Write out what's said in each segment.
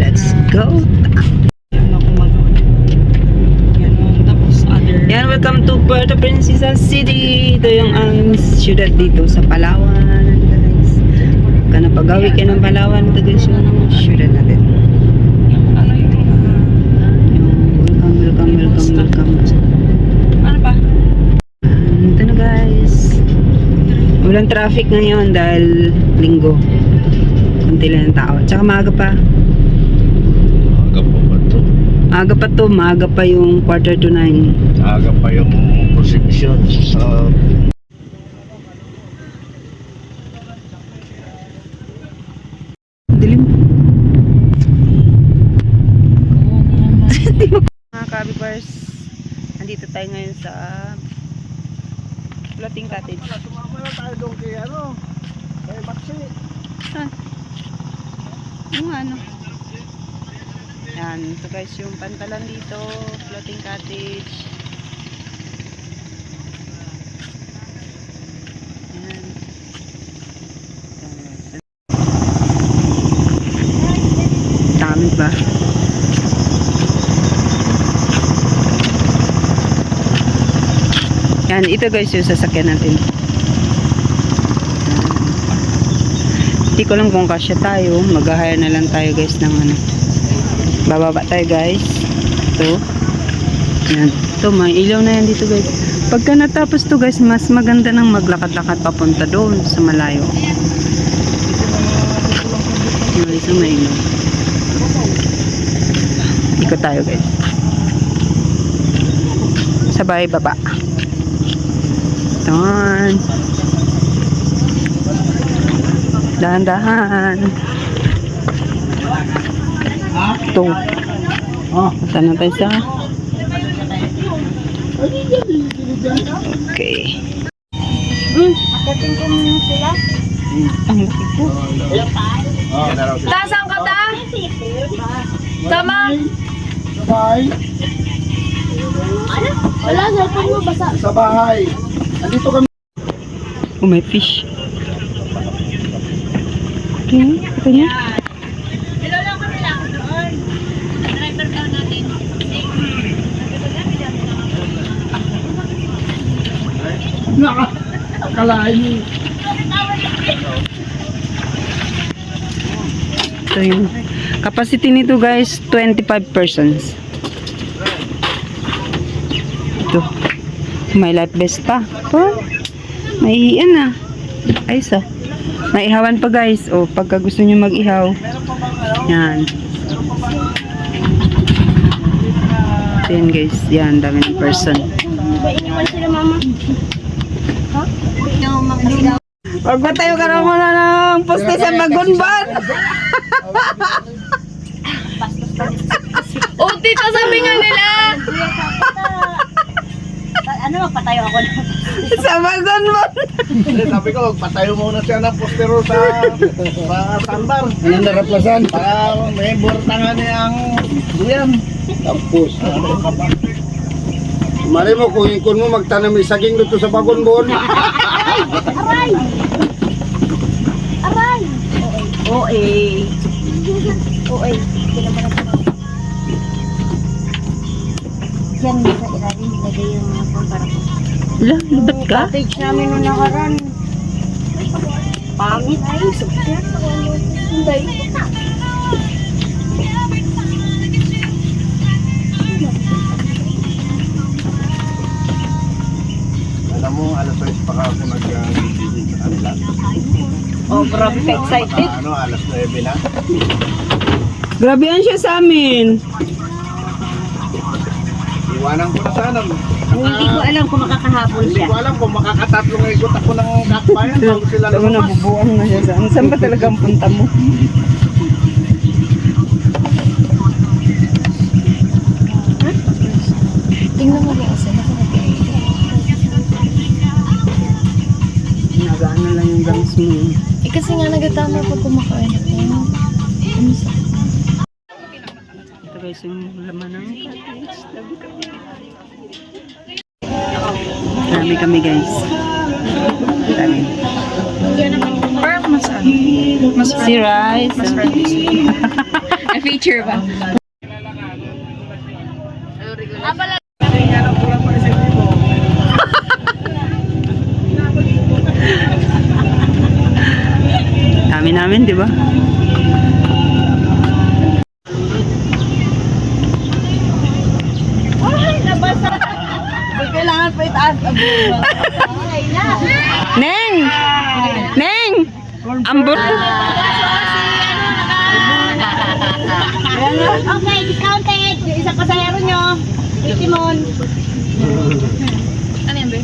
let's go. Yan, welcome to Puerto Princesa City. Ito yung ang syudad dito sa Palawan, guys. Pagka napagawi kayo ng Palawan, ito guys yung syudad natin. Welcome. Ano pa? Ito na guys. Walang traffic ngayon dahil linggo. Kunti lang ang tao. Tsaka maaga pa. Maaga pa to. Maaga pa yung 8:45. Aga pa yung prosecution sa dilim. Mga kabibars, nandito tayo ngayon sa Floating Cottage. Sumama na tayo doon kay kay Maxi. Yung ano? Yan, ito guys yung pantalan dito, Floating Cottage. Yan. Dami ba? Yan, ito guys yung sasakyan natin. Hindi ko lang kung kasya tayo. Mag-hire na lang tayo guys ng ano. Bababa tayo guys. Ito. Yan. Ito, may ilaw na yan dito guys. Pagka natapos to guys, mas maganda nang maglakad-lakad papunta doon sa malayo. Yung isa may ilaw. Ikot tayo guys. Sabay baba. Doon. Dahan-dahan. Ito. Saan na tayo sa? Okay. Akating ko muna sila. Ang laki po. Tasang ka ta? Tama? Sabay. Wala, cellphone mo basa. Sa bahay. Andito kami. Oh, may fish. Okay. Ito niya. Nilolong kami lang doon. Driver daw natin. Akalain. Ito yung capacity nito guys, 25 persons. Ito. May life vest pa. Oh, may iyan na. Ayos ah. May ihawan pa guys. O, pagka gusto nyo mag-ihaw. Yan. Yan guys. Yan, dami ng person. Iniwan sila mama. Ha? Yung mga sila. Huwag ba tayo karoon mo na ng poste sa Magunban? Oh, tita, sabi nga nila. Ano, magpatayo ako na. Sa Magunban. Sabi ko, patayo muna siya ng postero sa sandbar. Anong naraplasan? Para may burtangan niya ang duyan. Tapos. Mali mo, kung ikon mo magtanam isaging dito sa Bagunbon. Aray! Aray! OA. OA. Kinaman ako. Diyan sa ilalim, nilagay yung mga pampara ko. Wala, lubat ka? Cottage namin nung nakaraan. Pangit ay. Hindi. Alam mo, alas 3 pa ako nag-visit sa kanila. Oh, grabe ka excited. Alas 9 na. Grabe yan siya sa amin. Iwanan ko na sana. Hindi ko alam kung makakahabol Hindi siya. ko alam kung makakatatlong ikot ako ng kakbayan bago sila Ito mo lumabas. nabubuang na siya saan. Saan ba talaga ang punta mo? Tingnan mo ba kasi. Nagaan na lang yung gums mo. Kasi nga nagatama pag kumakain ako. Ito guys yung laman ng cottage. Dami kami guys. Dami. Parang masarap. Si Rice. Na-feature ba? Dami namin, di ba? Kailangan pa itaas. Neng! Neng! Ambot! Okay, discounted. Yung isang pasahero nyo. Timon. Ano yan, Be?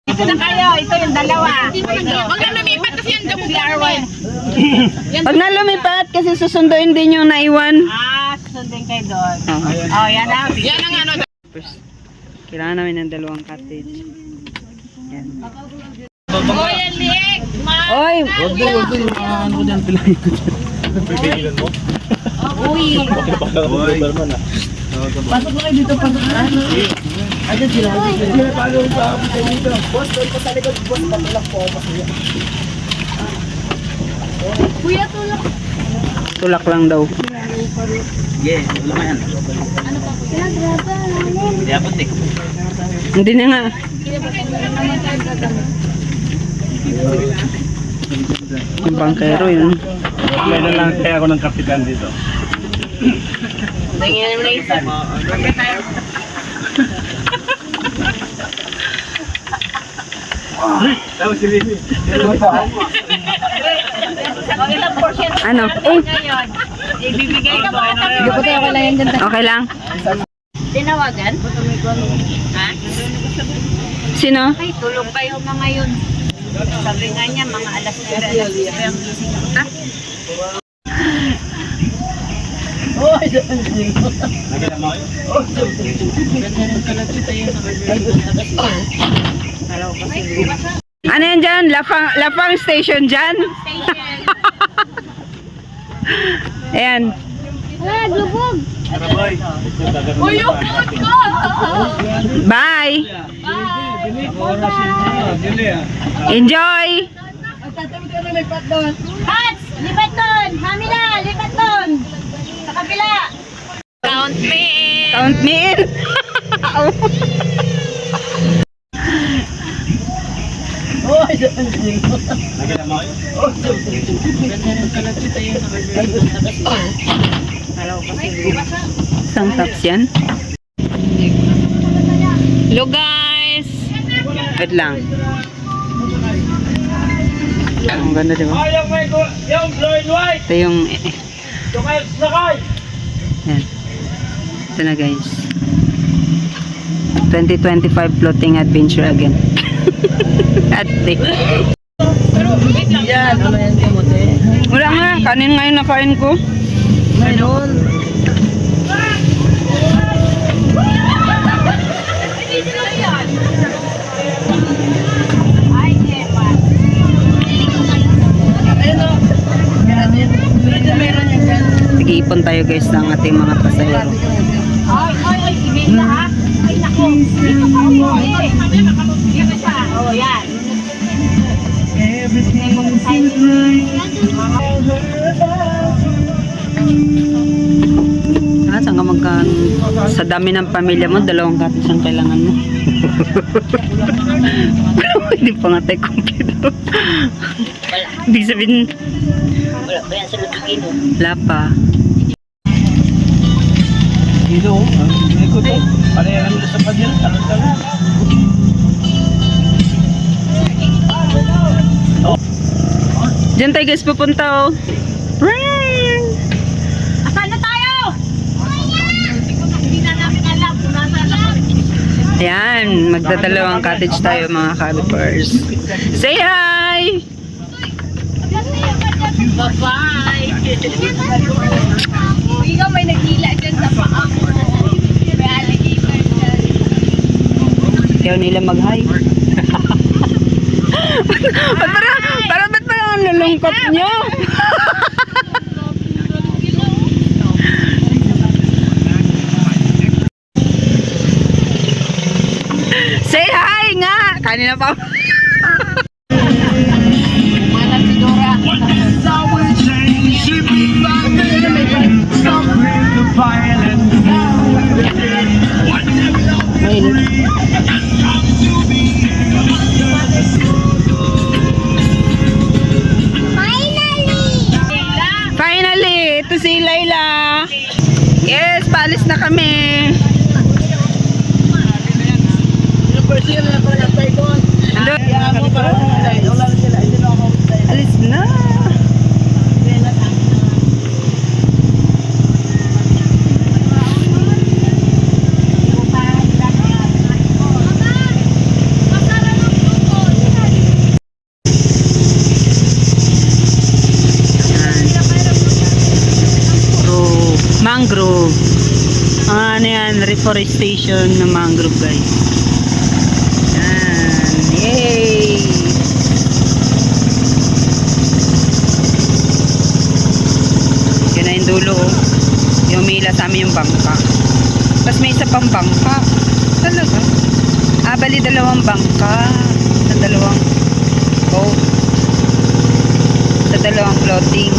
Ito na kayo. Ito yung dalawa. Huwag na lumipat kasi yung WR1. Pag na lumipat, kasi susunduin din yung naiwan. Susundin kayo doon. Oh, yan na. Yan ang ano. Kailangan namin ng dalawang cottage. Yan. Oh, yan liig. Oy! Wag doon yung ano ko dyan pilahin ko dyan. Pipigilan mo? Uy. Pasok na kayo dito, pasok na. Ayan sila. Sila paano sa amin kayo dito? Boss, doon po sa likod. Boss, patulak po. Kuya, tulak. Tulak lang daw. Yeah, wala ka yan. Hindi apotek. Hindi na nga. Yung bangkero yun. May na lang kaya ako ng kapitan dito. Tingnan mo na isa. Tapos si Lili. Ilang portion Ano? ngayon? Ibibigay ko. Okay lang yan dyan. Okay lang. Tinawagan? Ha? Sino? Ay, tulog kayo mga yun. Sabi nga niya, mga alas 9, alas 10 ang gising ko. Ha? Ano yan dyan? Lapang station dyan? Ayan. Ah, lubog! Boy. Uy, yung food ko! Bye! Enjoy! Hats! Lipat doon! Hamila! Lipat doon! Sa kabila! Count me in! Count me in! Isang tops yan? Hello guys! Wait lang. Ang ganda diba? Yung Floyd White! Ito yung... Sakay! Yan. Ito na guys. 2025 floating adventure again. At Yan, ano yan kamote? wala nga, kanin ngayon nakain ko. Mayroon. Ay, Jepa! Ayun o. Meron yan dyan. Nag-iipon tayo guys ng ating mga pasahero. Ay, ibigla ha? Ay, naku! Dito ka mo! Dito siya! Oh, yan! Ah, saan ka sa dami ng pamilya mo, dalawang cottage ang kailangan mo. Pero hindi pa nga tayo kumpido. Ibig sabihin, Wala pa yan sa lutagino. wala pa. Dito, ikot eh. Ano yan ang sa padyan? Talon-talon. Diyan tayo guys pupunta oh. Ring! Asan na tayo? Hindi na namin alam kung nasaan na. Ayan, magdadalawang cottage tayo mga kabipers. Say hi! Bye-bye! Ikaw may naghila dyan sa paa mo. May alligator dyan. Ayaw nila mag-hi. Ba't parang ang lulungkot nyo? kanina pa. Umalan si Dora. Finally, ito si Layla. Yes, paalis na kami. Alis na. Mangrove. Ano yan, reforestation ng mangrove guys. Yan. Yay! Yun na yung dulo. Oh. Yung umila sa amin yung bangka. Tapos may isa pang bangka. Talaga? Bali dalawang bangka. Sa dalawang boat. Sa dalawang floating.